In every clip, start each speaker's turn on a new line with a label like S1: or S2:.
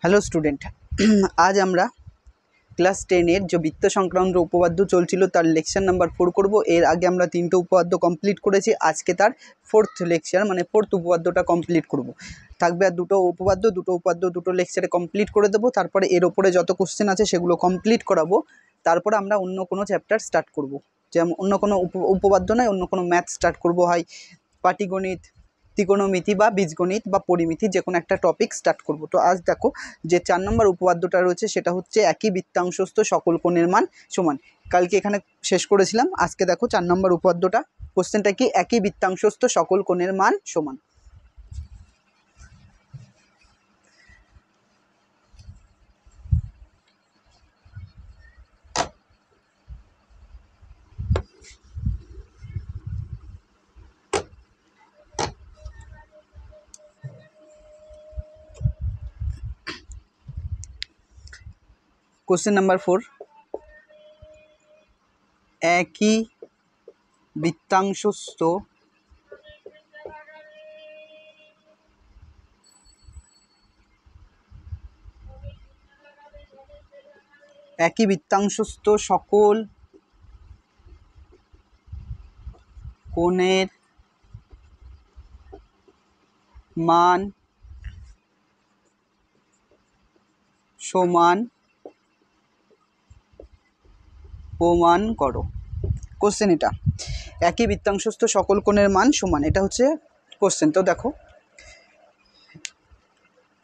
S1: Hello student आज আমরা class 10 এর যে বৃত্ত সংক্রান্ত উপপাদ্য চলছিল তার লেকচার নাম্বার 4 করব। এর আগে আমরা তিনটে উপপাদ্য কমপ্লিট করেছি, আজকে তার ফোর্থ লেকচার মানে ফোর্থ উপপাদ্যটা কমপ্লিট করব। থাকবে আর দুটো উপপাদ্য দুটো লেকচারে কমপ্লিট করে দেবো। তারপরে এর উপরে যত কোশ্চেন আছে সেগুলো কমপ্লিট করাবো। তারপরে আমরা অন্য কোনো চ্যাপ্টার স্টার্ট করব, যেমন অন্য কোনো উপপাদ্য নয়, অন্য কোনো ম্যাথ স্টার্ট করব, হয় পাটিগণিত, ত্রিকোণমিতি বা বীজগণিত বা পরিমিতি, যে কোনো একটা টপিক স্টার্ট করব। তো আজ দেখো যে 4 নম্বর উপপাদ্যটা রয়েছে সেটা হচ্ছে একই বৃত্তাংশস্থ সকল কোণের মান সমান। কালকে এখানে শেষ করেছিলাম, আজকে দেখো 4 নম্বর উপপাদ্যটা। কোশ্চেনটা কি? একই বৃত্তাংশস্থ সকল কোণের মান সমান। কোশ্চেন নাম্বার 4, একই বৃত্তাংশস্থ সকল কোণের মান সমান প্রমাণ করো। কোশ্চেন এটা, একই বৃত্তাংশস্থ সকল কোণের মান সমান, এটা হচ্ছে কোশ্চেন। তো দেখো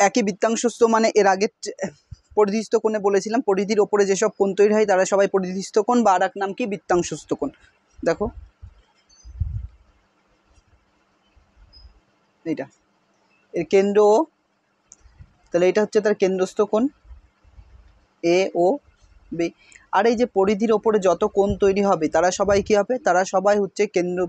S1: একই বৃত্তাংশস্থ মানে এর আগে পরিধিস্থ কোণে বলেছিলাম, পরিধির ওপরে যেসব কোণ তৈরি হয় তারা সবাই পরিধিস্থ কোণ, বা আর এক নাম কি? বৃত্তাংশস্থ কোণ। দেখো এইটা এর কেন্দ্র ও, তাহলে এটা হচ্ছে তার কেন্দ্রস্থ কোণ এ ও বি। আর এই যে পরিধির ওপরে যত কোণ তৈরি হবে তারা সবাই কি হবে? তারা সবাই হচ্ছে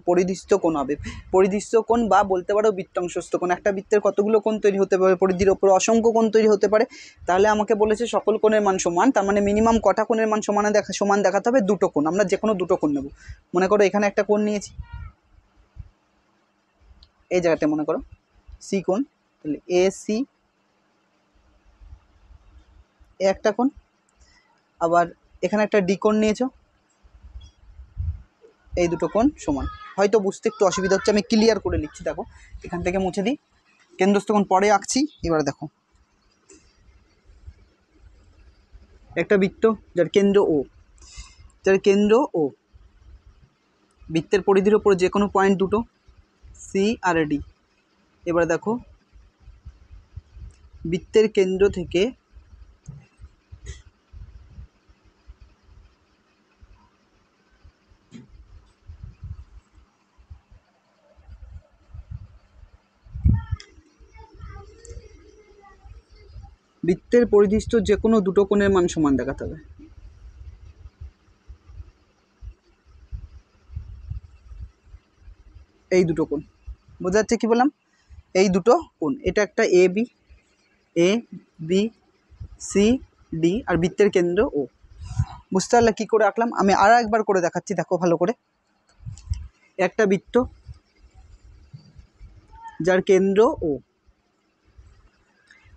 S1: পরিধিস্থ কোণ হবে। পরিধিস্থ কোণ বা বলতে পারো বৃত্তাংশস্থ কোণ। একটা বৃত্তের কতগুলো কোণ তৈরি হতে পারে? পরিধির ওপরে অসংখ্য কোণ তৈরি হতে পারে। তাহলে আমাকে বলেছে সকল কোণের মান সমান, তার মানে মিনিমাম কটা কোণের মান সমান দেখাতে হবে? দুটো কোণ। আমরা যে কোনো দুটো কোণ নেব। মনে করো এখানে একটা কোণ নিয়েছি, এই জায়গাতে মনে করো সি কোণ, তাহলে এ সি একটা কোণ। আবার এখানে একটা ডি কোণ নিয়েছো, এই দুটো কোণ সমান। হয়তো বুঝতে একটু অসুবিধা হচ্ছে, আমি ক্লিয়ার করে লিখছি। দেখো এখান থেকে মুছে দিই, কেন্দ্রস্থ কোণ পরে আঁকছি। এবারে দেখো একটা বৃত্ত যার কেন্দ্র ও, বৃত্তের পরিধির ওপর যে কোনো পয়েন্ট দুটো, সি আর ডি। এবারে দেখো বৃত্তের কেন্দ্র থেকে বৃত্তের পরিধিস্থ যে কোনো দুটো কোণের মান সমান দেখাতে হবে। এই দুটো কোণ বোঝা যাচ্ছে কি বললাম? এই দুটো কোণ, এটা একটা এ বি সি ডি আর বৃত্তের কেন্দ্র ও। বুঝতে পারলে কী করে আঁকলাম? আমি আর একবার করে দেখাচ্ছি, দেখো ভালো করে। একটা বৃত্ত যার কেন্দ্র ও,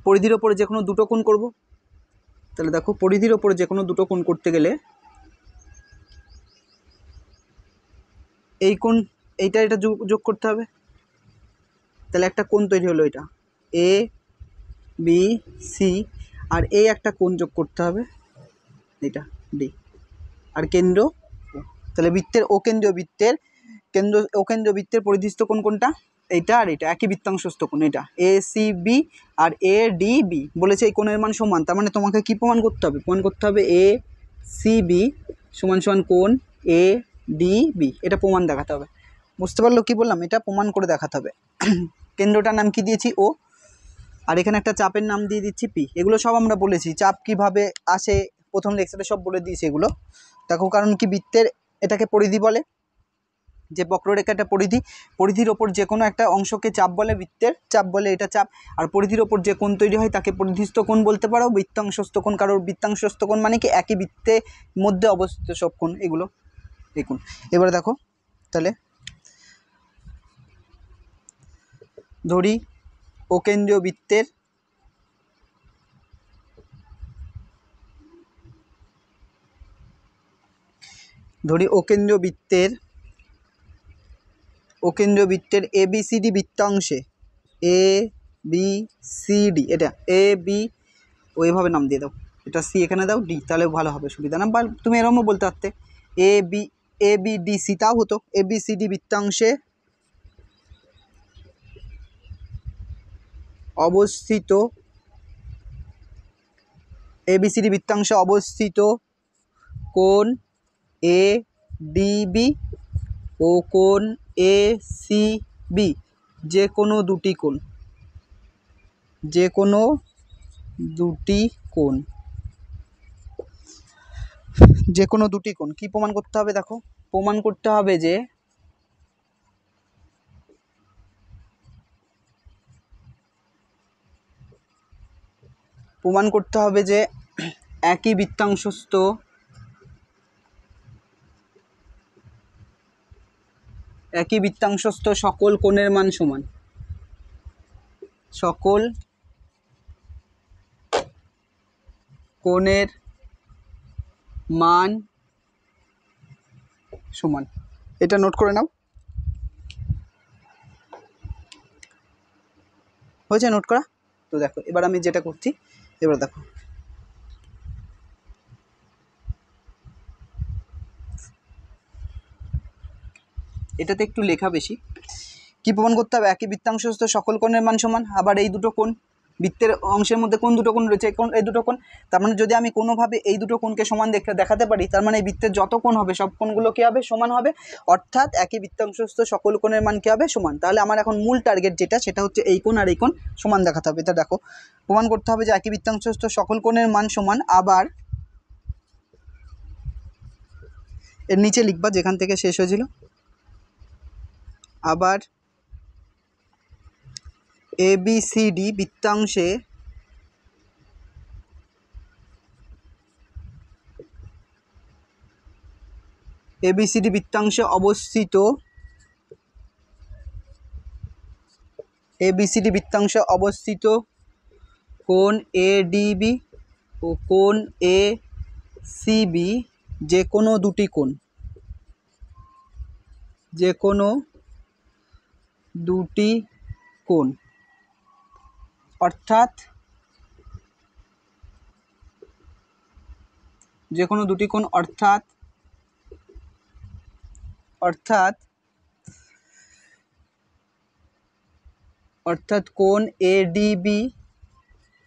S1: পরিধির ওপরে যে কোনো দুটো কোণ করব। তাহলে দেখো পরিধির ওপরে যে কোনো দুটো কোণ করতে গেলে এই কোণ এটা যোগ করতে হবে। তাহলে একটা কোণ তৈরি হলো, এটা এ বি সি, আর এই একটা কোণ যোগ করতে হবে, এটা ডি, আর কেন্দ্র ও। তাহলে বৃত্তের কেন্দ্র বৃত্তের পরিধিস্থ কোণ কোনটা? এইটা আর এটা একই বৃত্তাংশস্থ কোণ, এটা এ সি বি আর এ ডি বি। বলেছে এই কোণের মান সমান, তার মানে তোমাকে কি প্রমাণ করতে হবে? এ সি বি সমান সমান কোণ এ ডি বি, এটা প্রমাণ দেখাতে হবে। বুঝতে পারলো কি বললাম? এটা প্রমাণ করে দেখাতে হবে। কেন্দ্রটার নাম কি দিয়েছি? ও, আর এখানে একটা চাপের নাম দিয়ে দিচ্ছি পি। এগুলো সব আমরা বলেছি, চাপ কিভাবে আসে প্রথম লেকচারে সব বলে দিয়েছি এগুলো। দেখো কারণ কি, বৃত্তের এটাকে পরিধি বলে, যে বক্ররেখাটা পরিধির ওপর যে কোনো একটা অংশকে চাপ বলে, বৃত্তের চাপ বলে, এটা চাপ। আর পরিধির ওপর যে কোণ তৈরি হয় তাকে পরিধিস্থ কোণ বলতে পারো, বৃত্তাংশস্থ কোণ। কারোর বৃত্তাংশস্থ কোণ মানে কি? একই বৃত্তের মধ্যে অবস্থিত সব কোণ, এগুলো এই কোণ। এবারে দেখো তাহলে ধরি ও কেন্দ্রীয় বৃত্তের ধরি অকেন্দ্রীয় বৃত্তের ABCD বৃত্তাংশে ABCD, এটা AB ওইভাবে নাম দিয়ে দাও, এটা C এখানে দাও, D, তাহলে ভালো হবে, সুবিধা না। বা তুমি এরকমও বলতে পারতে ABDC, তাও হতো। ABCD বৃত্তাংশে অবস্থিত কোণ ADB ও কোণ ACB যে কোনো দুটি কোণ কি প্রমাণ করতে হবে? দেখো, প্রমাণ করতে হবে যে একই বৃত্তাংশস্থ সকল কোণের মান সমান। সকল কোণের মান সমান, এটা নোট করে নাও। হয়েছে নোট করা? তো দেখো এবার আমি যেটা করছি, এবার দেখো এটাতে একটু লেখা বেশি। কি প্রমাণ করতে হবে? একই বৃত্তাংশস্থ সকল কোণের মান সমান। আবার এই দুটো কোণ, বৃত্তের অংশের মধ্যে কোন দুটো কোণ রয়েছে? এই দুটো কোণ। তার মানে যদি আমি কোনোভাবে এই দুটো কোণকে সমান দেখাতে পারি, তার মানে এই বৃত্তের যত কোণ হবে সব কোণগুলো কী হবে? সমান হবে। অর্থাৎ একই বৃত্তাংশস্থ সকল কোণের মান কী হবে? সমান। তাহলে আমার এখন মূল টার্গেট সেটা হচ্ছে এই কোণ আর এই কোণ সমান দেখাতে হবে। এটা দেখো, প্রমাণ করতে হবে যে একই বৃত্তাংশস্থ সকল কোণের মান সমান। আবার এর নিচে লিখবা যেখান থেকে শেষ হয়েছিল, আবার ABCD বৃত্তাংশে অবস্থিত কোণ ADB ও কোণ ACB যে কোনো দুটি কোণ, অর্থাৎ যে কোনো দুটি কোণ, অর্থাৎ কোণ ADB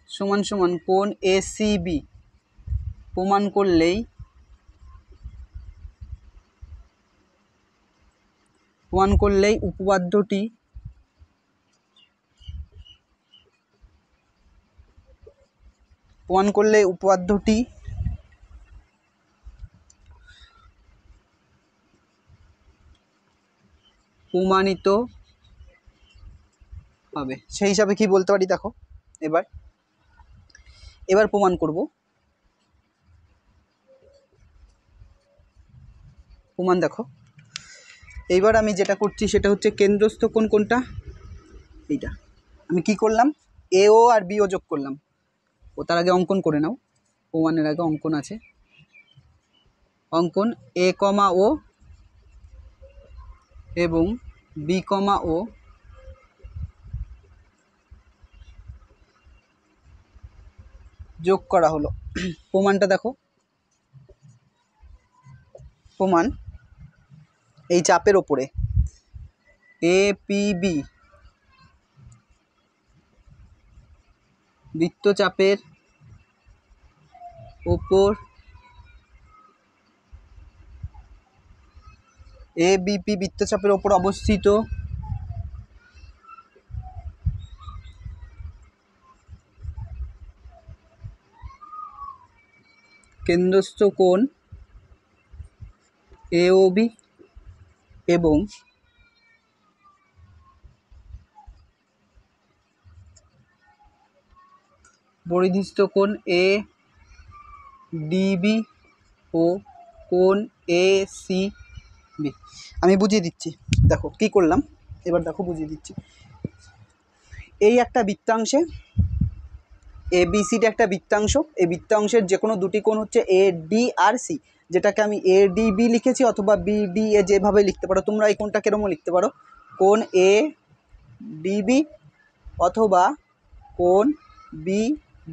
S1: সমান সমান কোণ ACB প্রমাণ করলেই উপপাদ্যটি প্রমাণিত হবে। সেই হিসাবে কি বলতে পারি? দেখো এবার প্রমাণ করব। প্রমাণ দেখো, এইবার আমি যেটা করছি সেটা হচ্ছে কেন্দ্রস্থ কোণ কোনটা? এইটা। আমি কি করলাম? AO আর BO যোগ করলাম। ও তার আগে অঙ্কন করে নাও, প্রমাণের আগে অঙ্কন আছে। অঙ্কন A,O এবং B,O যোগ করা হলো। প্রমাণটা দেখো, প্রমাণ এই চাপের ওপরে APB বৃত্তচাপের ওপর ABP বৃত্তচাপের ওপর অবস্থিত কেন্দ্রস্থ কোণ AOB এবং পরিধিস্থ কোণ ADB ও কোণ ACB। আমি বুঝিয়ে দিচ্ছি, দেখো কি করলাম, এবার দেখো বুঝিয়ে দিচ্ছি। এই একটা বৃত্তাংশে এবিসিটা একটা বৃত্তাংশ, এই বৃত্তাংশের যে কোনো দুটি কোণ হচ্ছে এ ডি আর সি, যেটাকে আমি এ ডি বি লিখেছি অথবা বি ডি এ, যেভাবে লিখতে পারো তোমরা। এই কোণটা কেরমও লিখতে পারো, কোণ এ ডিবি অথবা কোণ বি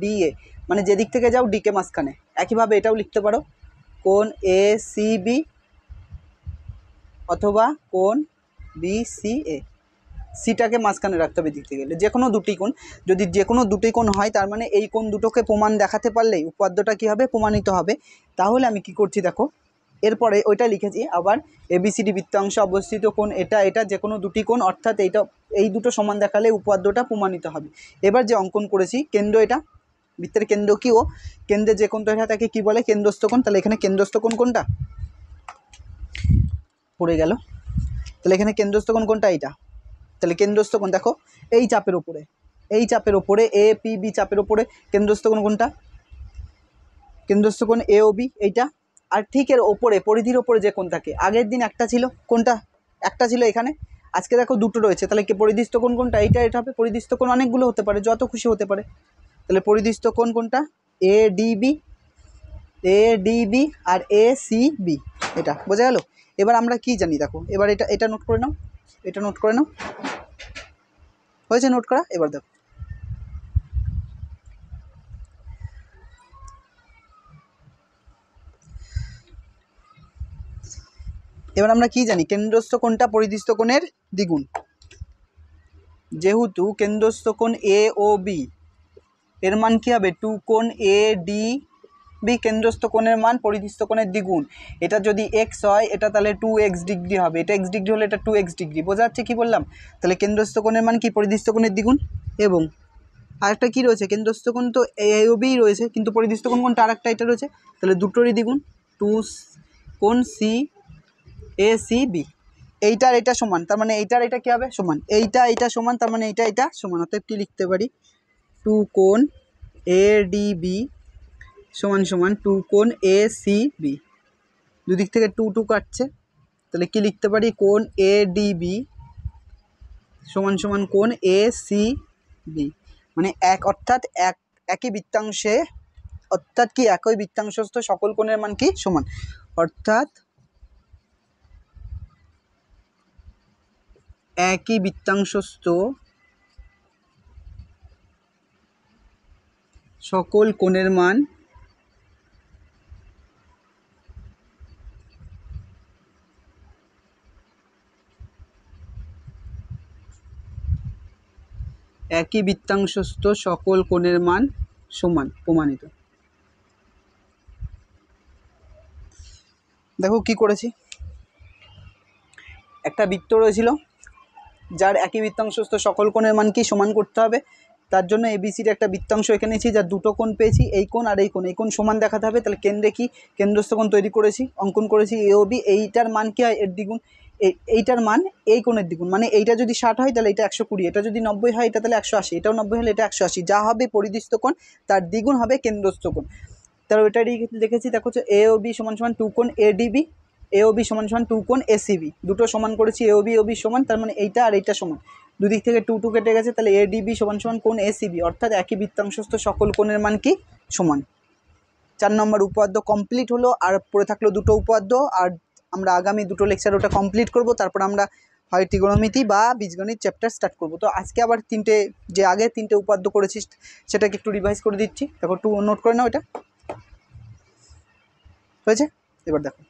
S1: ডি এ, মানে যেদিক থেকে যাও ডিকে মাঝখানে। একইভাবে এটাও লিখতে পারো, কোণ এ সি বি অথবা কোণ বি সি এ, সিটাকে মাঝখানে রাখতে হবে দিক থেকে গেলে। যে কোনো দুটি কোণ, যদি যে কোনো দুটি কোণ হয় তার মানে এই কোণ দুটোকে প্রমাণ দেখাতে পারলেই উপপাদ্যটা কী হবে, প্রমাণিত হবে। তাহলে আমি কি করছি দেখো, এরপরে ওইটা লিখেছি আবার, এবিসিডি বৃত্তাংশে অবস্থিত কোণ এটা এটা যে কোনো দুটি কোণ, অর্থাৎ এইটা এই দুটো সমান দেখালে উপপাদ্যটা প্রমাণিত হবে। এবার যে অঙ্কন করেছি কেন্দ্র, এটা বৃত্তের কেন্দ্র কি, ও কেন্দ্রে যে কোণ তৈরি হয় তাকে কী বলে, কেন্দ্রস্থ কোণ। তাহলে এখানে কেন্দ্রস্থ কোণ কোনটা পড়ে গেল, তাহলে এখানে কেন্দ্রস্থ কোণ কোনটা, এইটা। তাহলে কেন্দ্রস্থ কোণ দেখো এই চাপের ওপরে, এই চাপের ওপরে এ পি বি চাপের ওপরে কেন্দ্রস্থ কোণ কোনটা, কেন্দ্রস্থ কোণ এ ও বি, এইটা। আর ঠিক এর ওপরে পরিধির ওপরে যে কোণ থাকে, আগের দিন একটা ছিল, কোনটা একটা ছিল এখানে, আজকে দেখো দুটো রয়েছে, তাহলে কি পরিধিস্থ কোণ কোনটা, এইটা। এটা হবে পরিধিস্থ কোণ, অনেকগুলো হতে পারে, যত খুশি হতে পারে। তাহলে পরিধিস্থ কোণ কোনটা, এ ডিবি, এ ডিবি আর এ সি বি, এটা বোঝা গেল। এবার আমরা কি জানি দেখো, এবার এটা নোট করে নাও, এটা নোট করে নাও, হয়েছে নোট করা। এবার দেখো এবার আমরা কি জানি, কেন্দ্রস্থ কোণটা পরিধিস্থ কোণের দ্বিগুণ। যেহেতু কেন্দ্রস্থ কোণ এ ও বি এর মান কী হবে, টু কোণ এ ডি বি, কেন্দ্রস্থ কোণের মান পরিধিস্থ কোণের দ্বিগুণ। এটা যদি এক্স হয় এটা তাহলে 2x ডিগ্রি হবে, এটা এক্স ডিগ্রি হলে এটা 2x ডিগ্রি। বোঝা যাচ্ছে কী বললাম, তাহলে কেন্দ্রস্থ কোণের মান কি, পরিধিস্থ কোণের দ্বিগুণ। এবং আরেকটা কী রয়েছে, কেন্দ্রস্থ কোণ তো এ ও বি রয়েছে, কিন্তু পরিধিস্থ কোণ কোনটা, আরেকটা এটা রয়েছে, তাহলে দুটোরই দ্বিগুণ, টু কোণ সি এ সি বি। এইটার এটা সমান, তার মানে এইটার এটা কী হবে, সমান। এইটা সমান, তার মানে এটা সমান। অতএব কী লিখতে পারি, টু কোণ এ ডি বি সমান সমান টু কোণ এ সি বি। দুদিক থেকে টু টু কাটছে, তাহলে কি লিখতে পারি, কোণ এ ডি বি সমান সমান কোণ এ সি বি। মানে অর্থাৎ একই বৃত্তাংশে, অর্থাৎ কি একই বৃত্তাংশস্থ সকল কোণের মান কি সমান, অর্থাৎ একই বৃত্তাংশস্থ সকল কোণের মান একই বৃত্তাংশস্থ সকল কোণের মান সমান, প্রমাণিত। দেখো কি করেছি, একটা বৃত্ত রয়েছিল যার একই বৃত্তাংশস্থ সকল কোণের মান কি সমান করতে হবে। তার জন্য এবিসির একটা বৃত্তাংশ এখানে নিয়েছি, যার দুটো কোণ পেয়েছি, এই কোণ আর এই কোণ সমান দেখাতে হবে। তাহলে কেন্দ্রে কি কেন্দ্রস্থ কোণ তৈরি করেছি, অঙ্কন করেছি এ ও বি। এইটার মান কি হয়, এর দ্বিগুণ, এইটার মান এই কোণের দ্বিগুণ। মানে এইটা যদি 60 হয় তাহলে এটা 120, এটা যদি 90 হয় এটা তাহলে 180, এটাও 90 হলে এটা 180। যা হবে পরিধিস্থ কোণ তার দ্বিগুণ হবে কেন্দ্রস্থ কোণ। তাহলে ওইটাই লিখেছি, দেখো হচ্ছে এ ও বি সমান সমান টু কোণ এ ডিবি, এ ও বি সমান সমান টু কোণ এ সি বি। দুটো সমান করেছি, এ ও বি সমান, তার মানে এইটা আর এইটা সমান। দুদিক থেকে টু টু কেটে গেছে, তাহলে এ ডিবি সমান সমান কোণ এ সি বি, অর্থাৎ একই বৃত্তাংশস্থ সকল কোণের মান কি সমান। 4 নম্বর উপপাদ্য কমপ্লিট হলো। আর পড়ে থাকলো দুটো উপপাদ্য, আর আমরা আগামী দুটো লেকচার ওটা কমপ্লিট করব। তারপর আমরা হয় ত্রিগোণমিতি বা বীজগণিত চ্যাপ্টার স্টার্ট করব। তো আজকে আবার যে আগে তিনটে উপপাদ্য করেছিস সেটাকে একটু রিভাইজ করে দিচ্ছি। দেখো একটু নোট করে নাও, এটা হয়েছে। এবার দেখো,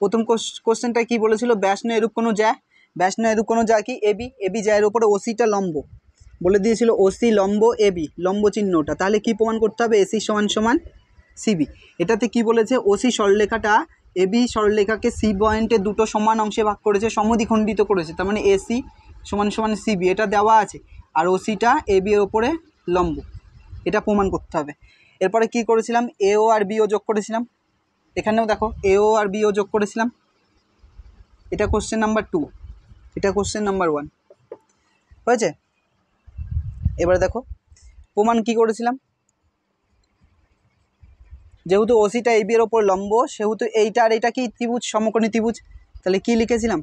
S1: প্রথম কোশ্চেনটা কি বলেছিল, ব্যাস নয় এরূপ কোনো জ্যা, ব্যাস নয় এরূপ কোনো জ্যা কি এবি, এবি জ্যায়ের উপরে ওসিটা লম্ব বলে দিয়েছিল, ওসি লম্ব এবি, লম্ব চিহ্নটা। তাহলে কি প্রমাণ করতে হবে, এসি সমান সমান সিবি। এটাতে কি বলেছে, ওসি সরলরেখাটা এবি সরলরেখাকে সি পয়েন্টে দুটো সমান অংশে ভাগ করেছে, সমদ্বিখণ্ডিত করেছে। তার মানে এসি সমান সমান সিবি এটা দেওয়া আছে, আর ওসিটা এবি এর ওপরে লম্ব, এটা প্রমাণ করতে হবে। এরপরে কি করেছিলাম, এও আর বিও যোগ করেছিলাম, এখানেও দেখো এও আর বিও যোগ করেছিলাম। এটা কোশ্চেন নাম্বার 2, এটা কোশ্চেন নাম্বার 1 হয়েছে। এবারে দেখো প্রমাণ কি করেছিলাম, যেহেতু ওসিটা এবি এর ওপর লম্ব সেহেতু এইটা আর এইটা কি ত্রিভুজ, সমকোণী ত্রিভুজ। তাহলে কি লিখেছিলাম,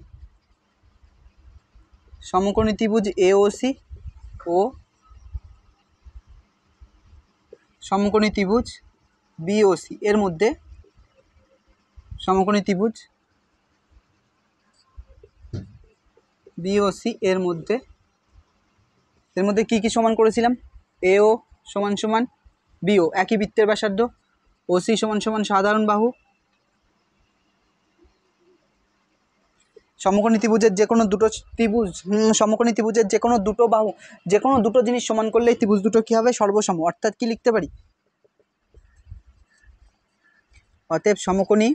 S1: সমকোণী ত্রিভুজ এওসি ও সমকোণী ত্রিভুজ বিওসি এর মধ্যে, সমকোণী ত্রিভুজ বিওসি এর মধ্যে কি কি সমান করেছিলাম, এও সমান সমান বিও একই বৃত্তের ব্যাসার্ধ, ওসি সমান সমান সাধারণ বাহু, সমকোণী ত্রিভুজের যে কোনো দুটো ত্রিভুজ, সমকোণী ত্রিভুজের যে কোনো দুটো বাহু, যে কোনো দুটো জিনিস সমান করলেই ত্রিভুজ দুটো কী হবে, সর্বসম। অর্থাৎ কি লিখতে পারি, অতএব সমকোণী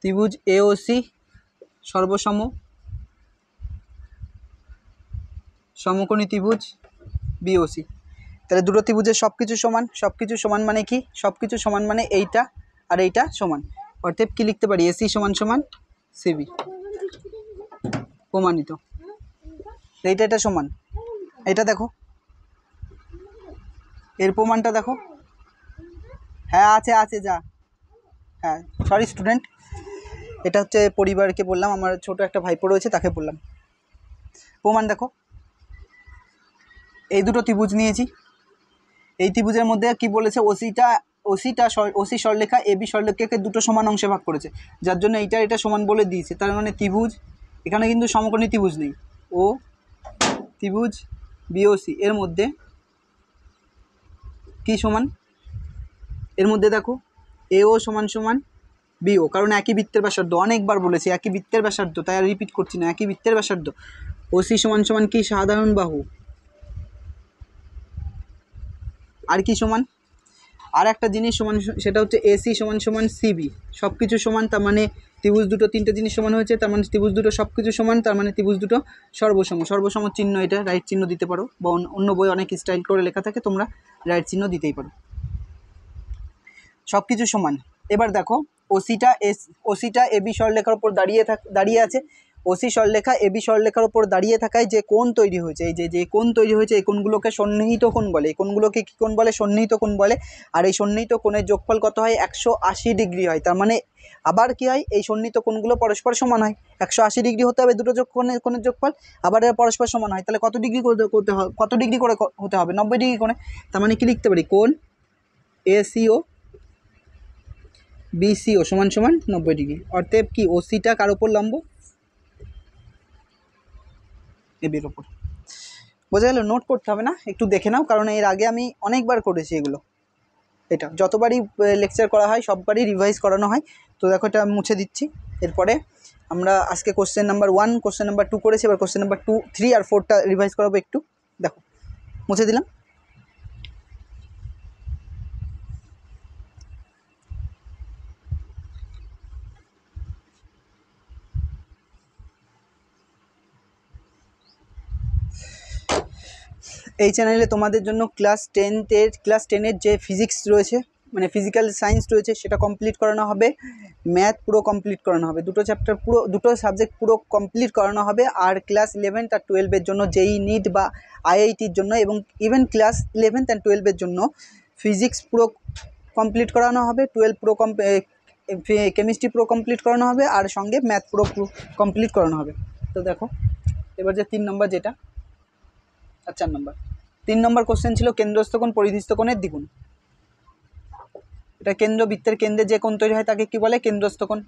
S1: ত্রিভুজ এওসি সর্বসম, সমকোণী ত্রিভুজ বিওসি। তাহলে দুটো ত্রিভুজের সব কিছু সমান, সব কিছু সমান মানে কি, সব কিছু সমান মানে এইটা আর এইটা সমান। অতএব কি লিখতে পারি, এসি সমান সমান সিবি, প্রমাণিত। এইটা এটা সমান, এটা দেখো এর প্রমাণটা দেখো, হ্যাঁ আছে আছে যা, হ্যাঁ সরি স্টুডেন্ট, এটা হচ্ছে পরিবারকে বললাম, আমার ছোট একটা ভাইপো রয়েছে তাকে বললাম। প্রমাণ দেখো, এই দুটো ত্রিভুজ নিয়েছি, এই ত্রিভুজের মধ্যে কি বলেছে, ওসি সরলেখা এবি সরলেখাকে দুটো সমান অংশে ভাগ করেছে, যার জন্য এইটা এটা সমান বলে দিয়েছে। তার মানে ত্রিভুজ, এখানে কিন্তু সমকোণী ত্রিভুজ নেই, ও ত্রিভুজ বিওসি এর মধ্যে কি সমান, এর মধ্যে দেখো এও সমান সমান বিও, কারণ একই বৃত্তের ব্যাসার্ধ, অনেকবার বলেছি একই বৃত্তের ব্যাসার্ধ, তাই আর রিপিট করছি না, একই বৃত্তের ব্যাসার্ধ। ওসি সমান সমান কি, সাধারণ বাহু, আর কি সমান, আর একটা জিনিস সমান, সেটা হচ্ছে এসি সমান সমান সিবি, সব কিছু সমান, তার মানে ত্রিভুজ দুটো তিনটে জিনিস সমান হয়েছে, তার মানে ত্রিভুজ দুটো সব কিছু সমান, তার মানে ত্রিভুজ দুটো সর্বসম। সর্বসম চিহ্ন, এটা রাইট চিহ্ন দিতে পারো, বা অন্য বই অনেক স্টাইল করে লেখা থাকে, তোমরা রাইট চিহ্ন দিতেই পারো, সব কিছু সমান। এবার দেখো ওসিটা এবি সরলেখার উপর দাঁড়িয়ে আছে, ওসি সরলেখা এবি সরলেখার উপর দাঁড়িয়ে থাকায় যে কোণ তৈরি হয়েছে, এই যে কোণ তৈরি হয়েছে, এই কোণগুলোকে সন্নিহিত কোণ বলে, এই কোণগুলোকে কী কোণ বলে, সন্নিহিত কোণ বলে। আর এই সন্নিহিত কোণের যোগফল কত হয়, 180 ডিগ্রি হয়। তার মানে আবার কি হয়, এই সন্নিহিত কোণগুলো পরস্পর সমান হয়, 180 ডিগ্রি হতে হবে দুটো কোণের যোগফল, আবার এরা পরস্পর সমান হয়। তাহলে কত ডিগ্রি করতে হবে, কত ডিগ্রি করে হতে হবে, 90 ডিগ্রি কোণে। তার মানে কি লিখতে পারি, কোণ এসিও বিসিও সমান সমান 90 ডিগ্রি। অতএব কি, ওসিটা কার উপর লম্ব, এবির ওপর। বোঝা গেল, নোট করতে হবে না, একটু দেখে নাও, কারণ এর আগে আমি অনেকবার করেছি এগুলো, এটা যতবারই লেকচার করা হয় সববারই রিভাইজ করানো হয়। তো দেখো এটা মুছে দিচ্ছি। এরপরে আমরা আজকে কোশ্চেন নাম্বার 1, কোশ্চেন নাম্বার 2 করেছি, এবার কোশ্চেন নাম্বার 2, 3 আর 4টা রিভাইজ করাবো একটু। দেখো মুছে দিলাম। এই চ্যানেলে তোমাদের জন্য ক্লাস 10-এর যে ফিজিক্স রয়েছে, মানে ফিজিক্যাল সায়েন্স রয়েছে, সেটা কমপ্লিট করানো হবে, ম্যাথ পুরো কমপ্লিট করানো হবে, দুটো চ্যাপ্টার পুরো, দুটো সাবজেক্ট পুরো কমপ্লিট করানো হবে। আর ক্লাস 11 আর 12-এর জন্য যেই নিট বা আইআইটির জন্য, এবং ইভেন ক্লাস 11 আর 12-এর জন্য ফিজিক্স পুরো কমপ্লিট করানো হবে, 12 পুরো কেমিস্ট্রি পুরো কমপ্লিট করানো হবে, আর সঙ্গে ম্যাথ পুরো কমপ্লিট করানো হবে। তো দেখো এবার যে 3 নম্বর যেটা, আর 4 নম্বর, 3 নম্বর কোশ্চেন ছিল কেন্দ্রস্থ কোণ পরিধিস্থ কোণের দ্বিগুণ। এটা বৃত্তের কেন্দ্রে যে কোণ তৈরি হয় তাকে কি বলে, কেন্দ্রস্থ কোণ।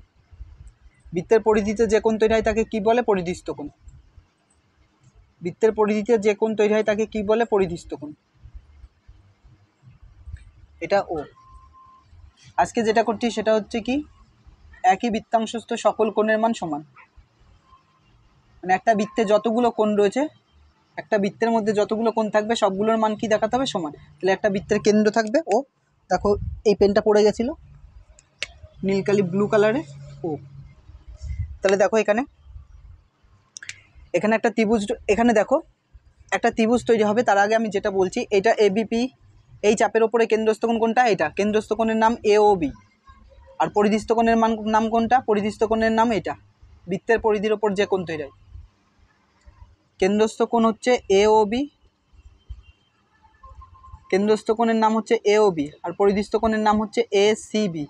S1: বৃত্তের পরিধিতে যে কোণ তৈরি হয় তাকে কি বলে, পরিধিস্থ কোণ। বৃত্তের পরিধিতে যে কোণ তৈরি হয় তাকে কি বলে, পরিধিস্থ কোণ। এটা ও। আজকে যেটা করছি সেটা হচ্ছে কি, একই বৃত্তাংশস্থ সকল কোণের মান সমান। মানে একটা বৃত্তে যতগুলো কোণ রয়েছে, একটা বৃত্তের মধ্যে যতগুলো কোণ থাকবে সবগুলোর মান কি দেখাতে হবে, সমান। তাহলে একটা বৃত্তের কেন্দ্র থাকবে ও, দেখো এই পেনটা পড়ে গেছিলো নীলকালি ব্লু কালারে, ও। তাহলে দেখো এখানে একটা ত্রিভুজ, এখানে দেখো একটা ত্রিভুজ তৈরি হবে। তার আগে আমি যেটা বলছি, এটা এবিপি, এই চাপের ওপরে কেন্দ্রস্থ কোণ কোনটা? এটা কেন্দ্রস্থ কোণের নাম এওবি। আর পরিধিস্থ কোণের নাম কোনটা? পরিধিস্থ কোণের নাম এটা। বৃত্তের পরিধির ওপর যে কোণ তৈরি হয়, কেন্দ্রস্থ কোণ হচ্ছে এওবি, কেন্দ্রস্থ কোণের নাম হচ্ছে এওবি, আর পরিধিস্থ কোণের নাম হচ্ছে এসিবি।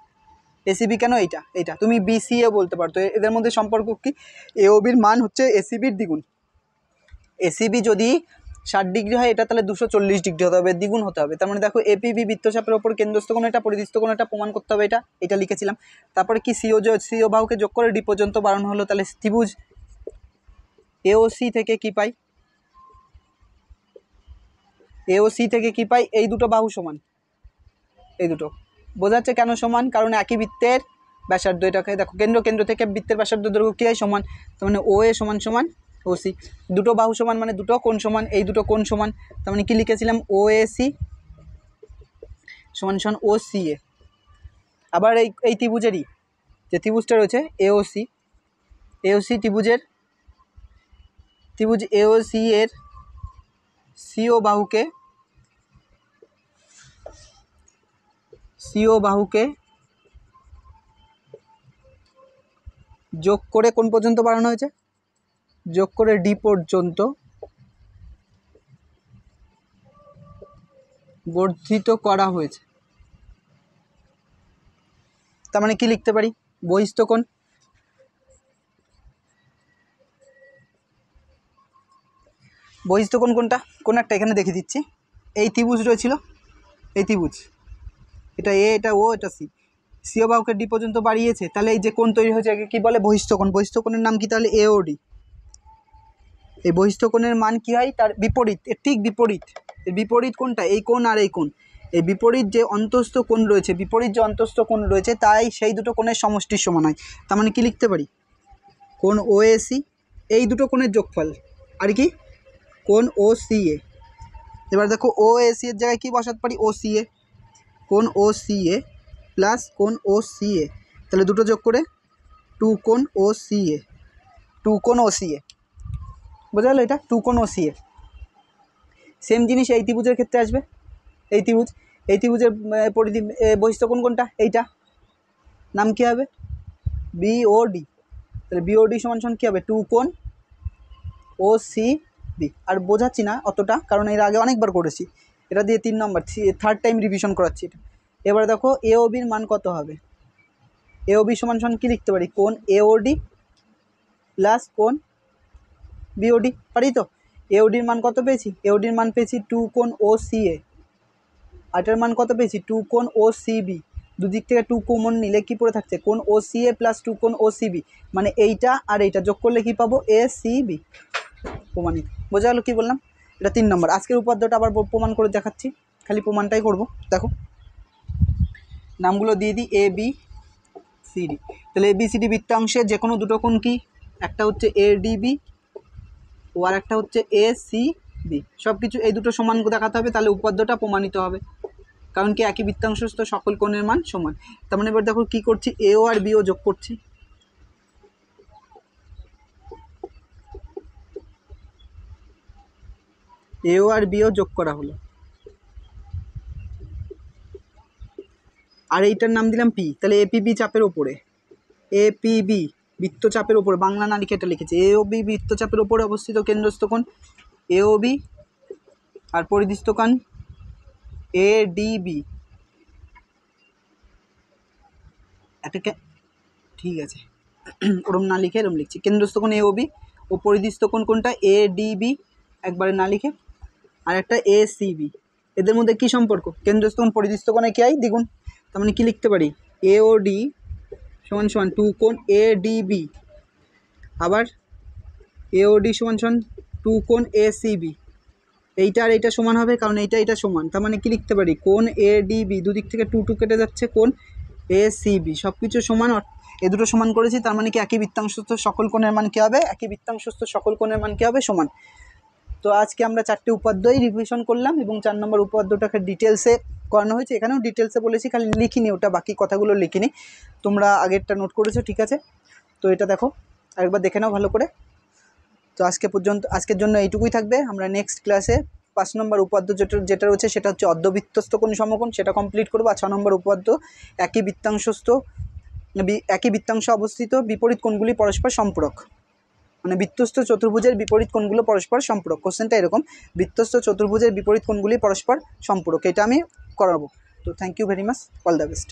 S1: এসিবি কেন? এইটা তুমি বিসিএ বলতে পারতো। এদের মধ্যে সম্পর্ক কি? এওবির মান হচ্ছে এসিবির দ্বিগুণ। এসিবি যদি 60 ডিগ্রি হয়, এটা তাহলে 240 ডিগ্রি হতে হবে, দ্বিগুণ হতে হবে। তার মানে দেখো এপিবি বৃত্তচাপের ওপর কেন্দ্রস্থ কোণ এটা, পরিধিস্থ কোণ এটা, প্রমাণ করতে হবে এটা লিখেছিলাম। তারপরে কি সিও বাহুকে যোগ করে ডি পর্যন্ত বাড়ানো হলো, তাহলে ত্রিভুজ এওসি থেকে কি পাই? এওসি থেকে কি পাই? এই দুটো বাহু সমান, এই দুটো বোঝা যাচ্ছে কেন সমান? কারণ একই বৃত্তের ব্যাসার্ধ। এটাকে দেখো কেন্দ্র থেকে বৃত্তের ব্যাসার্ধ দৈর্ঘ্য কি হয়? সমান। তার মানে ও এ সমান সমান ওসি, দুটো বাহু সমান মানে দুটো কোণ সমান, এই দুটো কোণ সমান। তার মানে কি লিখেছিলাম? ও এ সি সমান সমান ও সি এ। আবার এই ত্রিভুজেরই যে ত্রিভুজটা রয়েছে এওসি, ত্রিভুজ এওসি এর সিও বাহুকে যোগ করে কোন পর্যন্ত বাড়ানো হয়েছে? যোগ করে ডি পর্যন্ত বর্ধিত করা হয়েছে। তার মানে কি লিখতে পারি? বহিস্থ কোণ, বহিস্থ কোণ কোনটা? কোন একটা এখানে দেখে দিচ্ছি। এই ত্রিভুজ রয়েছিল, এই ত্রিভুজ, এটা এ, এটা ও, এটা সি, সিও বাহুকে ডি পর্যন্ত বাড়িয়েছে, তাহলে এই যে কোণ তৈরি হয়েছে একে কি বলে? বহিস্থ কোণ। বহিস্থ কোণের নাম কি তাহলে? এওডি। এই বহিস্থ কোণের মান কি হয়? তার বিপরীত, এর ঠিক বিপরীত। এর বিপরীত কোনটা? এই কোণ আর এই কোণ। এই বিপরীত যে অন্তস্থ কোণ রয়েছে, তাই সেই দুটো কোণের সমষ্টির সমান হয়। তার মানে কি লিখতে পারি? কোণ ওএসি, এই দুটো কোণের যোগফল, আর কি কোণ ওসিএ। এবার দেখো ওএসি এর জায়গায় কি বসাতে পারি? ওসিএ, কোণ ওসিএ প্লাস কোণ ওসিএ, তাহলে দুটো যোগ করে টু কোণ ওসিএ, বোঝা গেল? এটা টু কোণ ওসিএ। সেম জিনিস এই ত্রিভুজের ক্ষেত্রে আসবে। এই ত্রিভুজের পরিধি বহিস্থ কোণ কোনটা? এইটা, নাম কি হবে? বিওডি। তাহলে বিওডি সমান সমান কী হবে? টু কোণ ওসিবি। আর বোঝাচ্ছি না অতটা, কারণ এর আগে অনেকবার করেছি। এটা দিয়ে 3 নম্বর, থার্ড টাইম রিভিশন করাচ্ছি এটা। এবারে দেখো এওবির মান কত হবে? এওবি সমান সমান কী লিখতে পারি? কোণ এওডি প্লাস কোণ বিওডি, পারি তো? এওডির মান কত পেয়েছি? এওডির মান পেয়েছি টু কোণ ওসিএ, আর এটার মান কত পেয়েছি? টু কোণ ওসিবি। দুদিক থেকে টু কমন নিলে কি পড়ে থাকছে? কোণ ওসিএ প্লাস টু কোণ ওসিবি, মানে এইটা আর এইটা যোগ করলে কি পাবো? এসিবি। প্রমাণিত। বোঝা গেল কী বললাম? এটা 3 নম্বর। আজকের উপাদ্যটা আবার প্রমাণ করে দেখাচ্ছি, খালি প্রমাণটাই করব। দেখো নামগুলো দিয়ে দিই, এ বি সি ডি। তাহলে এ বি সি ডি বৃত্তাংশের যে কোনো দুটো কোণ কি? একটা হচ্ছে এডিবি ও আর একটা হচ্ছে এসিবি। সব কিছু এই দুটো সমান দেখাতে হবে, তাহলে উপাদ্যটা প্রমাণিত হবে। কারণ কি? একই বৃত্তাংশস্থ সকল কোণের মান সমান। তার মানে এবার দেখো কী করছি? এও আর বিও যোগ করছি। এও আর বিও যোগ করা হলো, আর এইটার নাম দিলাম পি। তাহলে এপিবি চাপের ওপরে, এপিবি বৃত্তচাপের ওপরে, বাংলা না লিখে এটা লিখেছে। এওবি বৃত্তচাপের ওপরে অবস্থিত কেন্দ্রস্থ কোণ এওবি, আর পরিধিস্থ কোণ এডিবি। এটাকে ঠিক আছে, ওরম না লিখে এরম লিখছি। কেন্দ্রস্থ কোণ এওবি ও পরিধিস্থ কোণ কোনটা? এডিবি, একবারে না লিখে। আর একটা এসিবি। এদের মধ্যে কী সম্পর্ক? কেন্দ্রস্থ কোণ পরিধিস্থ কোণে কি হয়? দ্বিগুণ। তার মানে কি লিখতে পারি? এওডি সমান সমান টু কোণ এডিবি, আবার এওডি সমান সমান টু কোণ এসিবি। এইটা আর এইটা সমান হবে, কারণ এইটা সমান। তার মানে কি লিখতে পারি? কোণ এডিবি, দুদিক থেকে টু কেটে যাচ্ছে, কোণ এসিবি, সব কিছু সমান। এ দুটো সমান করেছি, তার মানে কি? একই বৃত্তাংশস্থ সকল কোণের মান কী হবে? একই বৃত্তাংশস্থ সকল কোণের মান কী হবে? সমান। তো আজকে আমরা 4টে উপাদ্যই রিভিশন করলাম, এবং 4 নম্বর উপাদ্যটাকে ডিটেলসে করানো হয়েছে। এখানেও ডিটেলসে বলেছি, খালি লিখিনি ওটা, বাকি কথাগুলো লিখিনি। তোমরা আগেরটা নোট করেছো, ঠিক আছে? তো এটা দেখো, আরেকবার দেখে নাও ভালো করে। তো আজকের জন্য এইটুকুই থাকবে। আমরা নেক্সট ক্লাসে 5 নম্বর উপপাদ্য যেটা রয়েছে সেটা হচ্ছে অর্ধবৃত্তস্থ কোণ সমকোণ, সেটা কমপ্লিট করবো। আর 6 নম্বর উপপাদ্য একই বৃত্তাংশ অবস্থিত বিপরীত কোণগুলি পরস্পর সম্পূরক, মানে বৃত্তস্থ চতুর্ভুজের বিপরীত কোণগুলো পরস্পর সম্পূরক। কোশ্চেনটা এরকম, বৃত্তস্থ চতুর্ভুজের বিপরীত কোণগুলি পরস্পর সম্পূরক, এটা আমি করাবো। তো thank you very much, all the best.